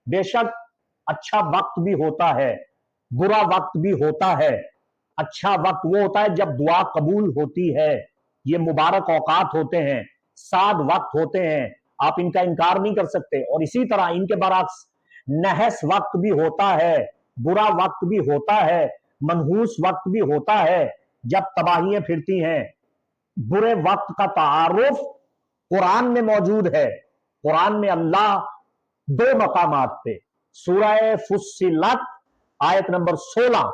بے شک اچھا وقت بھی ہوتا ہے، برا وقت بھی ہوتا ہے۔ اچھا وقت وہ ہوتا ہے جب دعا قبول ہوتی ہے، یہ مبارک اوقات ہوتے ہیں، سعد وقت ہوتے ہیں، آپ ان کا انکار نہیں کر سکتے۔ اور اسی طرح ان کے برعکس نحس وقت بھی ہوتا ہے، برا وقت بھی ہوتا ہے، منحوس وقت بھی ہوتا ہے جب تباہیاں پھرتی ہیں۔ برے وقت کا تعارف قرآن میں موجود ہے۔ قرآن میں اللہ دو مقامات پہ سورہ فصلت آیت نمبر 16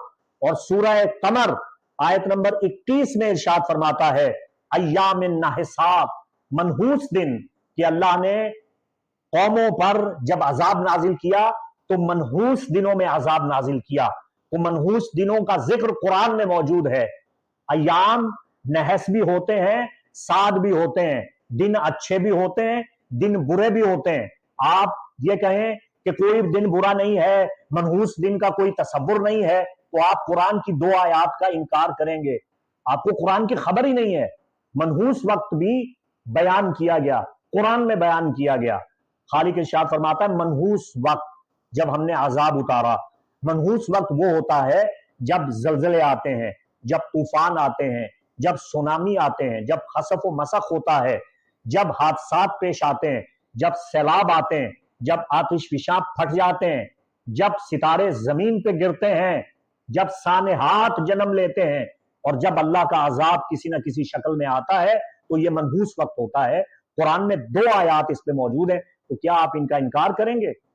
اور سورہ قمر آیت نمبر 21 میں ارشاد فرماتا ہے ایام نحسات، منحوس دن، کہ اللہ نے قوموں پر جب عذاب نازل کیا تو منحوس دنوں میں عذاب نازل کیا۔ تو منحوس دنوں کا ذکر قرآن میں موجود ہے۔ ایام نحس بھی ہوتے ہیں، سعد بھی ہوتے ہیں، دن اچھے بھی ہوتے ہیں، دن برے بھی ہوتے ہیں۔ آپ یہ کہیں کہ کوئی دن برا نہیں ہے، منحوس دن کا کوئی تصور نہیں ہے، تو آپ قرآن کی دو آیات کا انکار کریں گے۔ آپ کو قرآن کی خبر ہی نہیں ہے۔ منحوس وقت بھی بیان کیا گیا، قرآن میں بیان کیا گیا۔ خالق ارشاد فرماتا ہے منحوس وقت جب ہم نے عذاب اتارا۔ منحوس وقت وہ ہوتا ہے جب زلزلے آتے ہیں، جب طوفان آتے ہیں، جب سونامی آتے ہیں، جب خسف و مسخ ہوتا ہے، جب حادثات پیش آتے ہیں، جب سیلاب آتے ہیں، جب آتش فشاں پھٹ جاتے ہیں، جب ستارے زمین پہ گرتے ہیں، جب سانحات جنم لیتے ہیں، اور جب اللہ کا عذاب کسی نہ کسی شکل میں آتا ہے، تو یہ منحوس وقت ہوتا ہے۔ قرآن میں دو آیات اس پہ موجود ہیں، تو کیا آپ ان کا انکار کریں گے؟